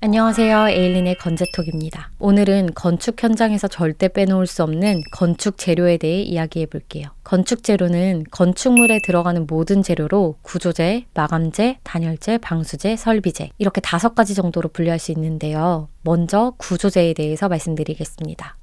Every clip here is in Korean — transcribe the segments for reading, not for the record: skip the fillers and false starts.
안녕하세요. 에일린의 건재톡입니다. 오늘은 건축 현장에서 절대 빼놓을 수 없는 건축 재료에 대해 이야기해 볼게요. 건축 재료는 건축물에 들어가는 모든 재료로 구조재, 마감재, 단열재, 방수재, 설비재 이렇게 5가지 정도로 분류할 수 있는데요. 먼저 구조재에 대해서 말씀드리겠습니다.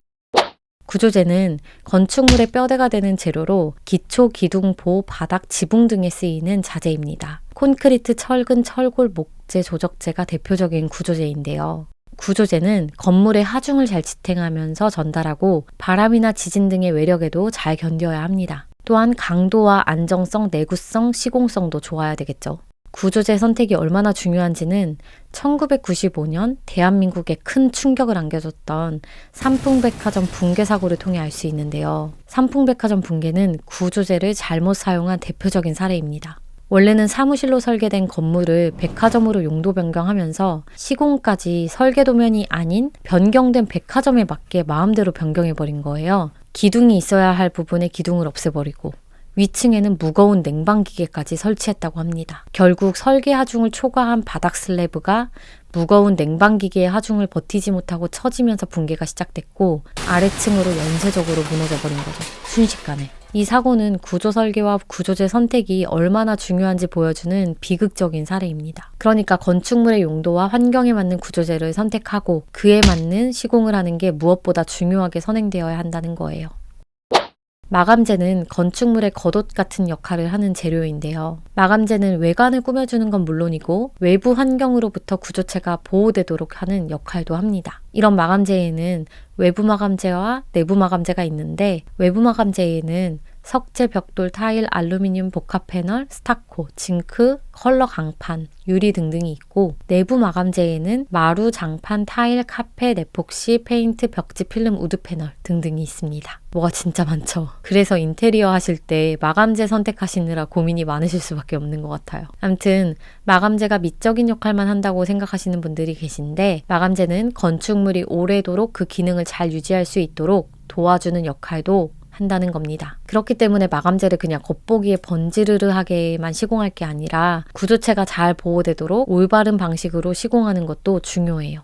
구조재는 건축물의 뼈대가 되는 재료로 기초, 기둥, 보, 바닥, 지붕 등에 쓰이는 자재입니다. 콘크리트, 철근, 철골, 목재, 조적재가 대표적인 구조재인데요. 구조재는 건물의 하중을 잘 지탱하면서 전달하고 바람이나 지진 등의 외력에도 잘 견뎌야 합니다. 또한 강도와 안정성, 내구성, 시공성도 좋아야 되겠죠. 구조재 선택이 얼마나 중요한지는 1995년 대한민국에 큰 충격을 안겨줬던 삼풍백화점 붕괴 사고를 통해 알 수 있는데요. 삼풍백화점 붕괴는 구조재를 잘못 사용한 대표적인 사례입니다. 원래는 사무실로 설계된 건물을 백화점으로 용도 변경하면서 시공까지 설계도면이 아닌 변경된 백화점에 맞게 마음대로 변경해버린 거예요. 기둥이 있어야 할 부분에 기둥을 없애버리고 위층에는 무거운 냉방기계까지 설치했다고 합니다. 결국 설계 하중을 초과한 바닥 슬래브가 무거운 냉방기계의 하중을 버티지 못하고 처지면서 붕괴가 시작됐고 아래층으로 연쇄적으로 무너져버린 거죠. 순식간에. 이 사고는 구조 설계와 구조재 선택이 얼마나 중요한지 보여주는 비극적인 사례입니다. 그러니까 건축물의 용도와 환경에 맞는 구조재를 선택하고 그에 맞는 시공을 하는 게 무엇보다 중요하게 선행되어야 한다는 거예요. 마감재는 건축물의 겉옷 같은 역할을 하는 재료인데요. 마감재는 외관을 꾸며주는 건 물론이고 외부 환경으로부터 구조체가 보호되도록 하는 역할도 합니다. 이런 마감재에는 외부 마감재와 내부 마감재가 있는데 외부 마감재에는 석재, 벽돌, 타일, 알루미늄, 복합 패널, 스타코, 징크, 컬러 강판, 유리 등등이 있고 내부 마감재에는 마루, 장판, 타일, 카펫, 에폭시, 페인트, 벽지, 필름, 우드 패널 등등이 있습니다. 뭐가 진짜 많죠. 그래서 인테리어 하실 때 마감재 선택하시느라 고민이 많으실 수밖에 없는 것 같아요. 아무튼 마감재가 미적인 역할만 한다고 생각하시는 분들이 계신데 마감재는 건축물이 오래도록 그 기능을 잘 유지할 수 있도록 도와주는 역할도 한다는 겁니다. 그렇기 때문에 마감재를 그냥 겉보기에 번지르르하게만 시공할 게 아니라 구조체가 잘 보호되도록 올바른 방식으로 시공하는 것도 중요해요.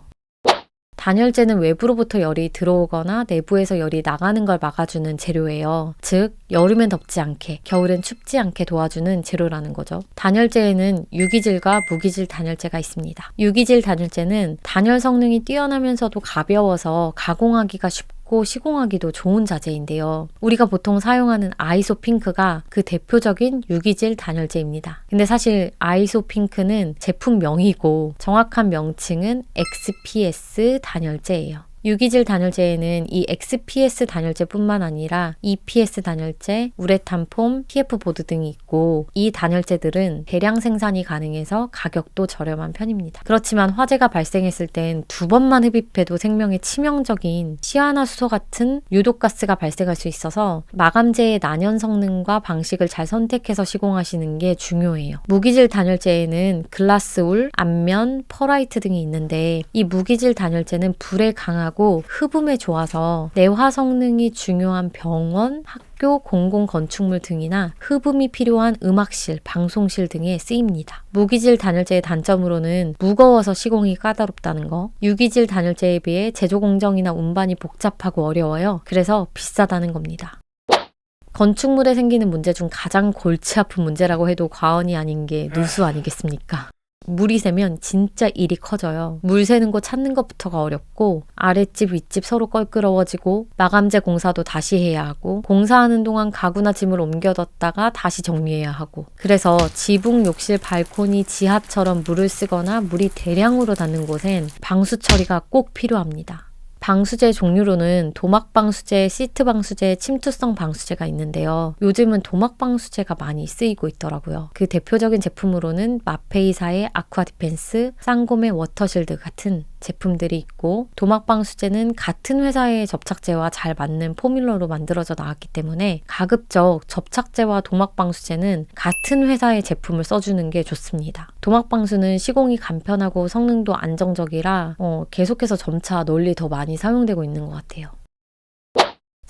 단열재는 외부로부터 열이 들어오거나 내부에서 열이 나가는 걸 막아주는 재료예요. 즉, 여름엔 덥지 않게, 겨울엔 춥지 않게 도와주는 재료라는 거죠. 단열재에는 유기질과 무기질 단열재가 있습니다. 유기질 단열재는 단열 성능이 뛰어나면서도 가벼워서 가공하기가 쉽고 시공하기도 좋은 자재인데요. 우리가 보통 사용하는 아이소 핑크가 그 대표적인 유기질 단열재입니다. 근데 사실 아이소 핑크는 제품명이고 정확한 명칭은 XPS 단열재예요. 유기질 단열재에는 이 XPS 단열재뿐만 아니라 EPS 단열재, 우레탄 폼, PF 보드 등이 있고 이 단열재들은 대량 생산이 가능해서 가격도 저렴한 편입니다. 그렇지만 화재가 발생했을 땐 2번만 흡입해도 생명에 치명적인 시아나수소 같은 유독가스가 발생할 수 있어서 마감재의 난연 성능과 방식을 잘 선택해서 시공하시는 게 중요해요. 무기질 단열재에는 글라스울, 앞면, 퍼라이트 등이 있는데 이 무기질 단열재는 불에 강하고 흡음에 좋아서 내화 성능이 중요한 병원, 학교, 공공건축물 등이나 흡음이 필요한 음악실, 방송실 등에 쓰입니다. 무기질 단열재의 단점으로는 무거워서 시공이 까다롭다는 거, 유기질 단열재에 비해 제조 공정이나 운반이 복잡하고 어려워요. 그래서 비싸다는 겁니다. 건축물에 생기는 문제 중 가장 골치 아픈 문제라고 해도 과언이 아닌 게 누수 아니겠습니까? 물이 새면 진짜 일이 커져요. 물 새는 곳 찾는 것부터가 어렵고 아랫집 윗집 서로 껄끄러워지고 마감재 공사도 다시 해야 하고 공사하는 동안 가구나 짐을 옮겨뒀다가 다시 정리해야 하고 그래서 지붕, 욕실, 발코니, 지하처럼 물을 쓰거나 물이 대량으로 닿는 곳엔 방수 처리가 꼭 필요합니다. 방수제 종류로는 도막방수제, 시트방수제, 침투성 방수제가 있는데요. 요즘은 도막방수제가 많이 쓰이고 있더라고요. 그 대표적인 제품으로는 마페이사의 아쿠아디펜스, 쌍곰의 워터실드 같은 제품들이 있고 도막방수제는 같은 회사의 접착제와 잘 맞는 포뮬러로 만들어져 나왔기 때문에 가급적 접착제와 도막방수제는 같은 회사의 제품을 써주는 게 좋습니다. 도막방수는 시공이 간편하고 성능도 안정적이라 계속해서 점차 널리 더 많이 사용되고 있는 것 같아요.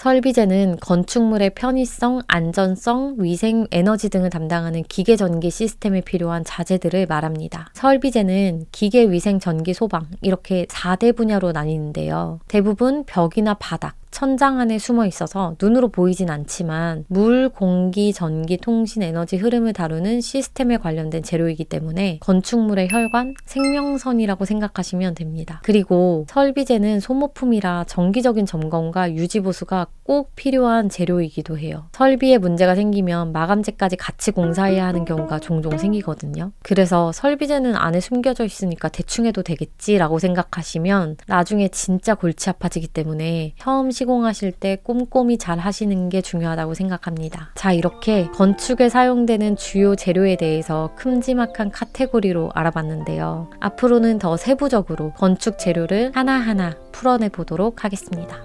설비제는 건축물의 편의성, 안전성, 위생, 에너지 등을 담당하는 기계 전기 시스템에 필요한 자재들을 말합니다. 설비제는 기계, 위생, 전기, 소방 이렇게 4대 분야로 나뉘는데요. 대부분 벽이나 바닥, 천장 안에 숨어 있어서 눈으로 보이진 않지만 물, 공기, 전기, 통신, 에너지 흐름을 다루는 시스템에 관련된 재료이기 때문에 건축물의 혈관, 생명선이라고 생각하시면 됩니다. 그리고 설비제는 소모품이라 정기적인 점검과 유지 보수가 꼭 필요한 재료이기도 해요. 설비에 문제가 생기면 마감재까지 같이 공사해야 하는 경우가 종종 생기거든요. 그래서 설비제는 안에 숨겨져 있으니까 대충 해도 되겠지라고 생각하시면 나중에 진짜 골치 아파지기 때문에 처음 시공하실 때 꼼꼼히 잘 하시는 게 중요하다고 생각합니다. 자, 이렇게 건축에 사용되는 주요 재료에 대해서 큼지막한 카테고리로 알아봤는데요. 앞으로는 더 세부적으로 건축 재료를 하나하나 풀어내 보도록 하겠습니다.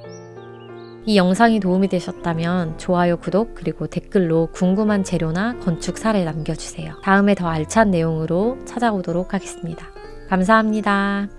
이 영상이 도움이 되셨다면 좋아요, 구독, 그리고 댓글로 궁금한 재료나 건축 사례 남겨주세요. 다음에 더 알찬 내용으로 찾아오도록 하겠습니다. 감사합니다.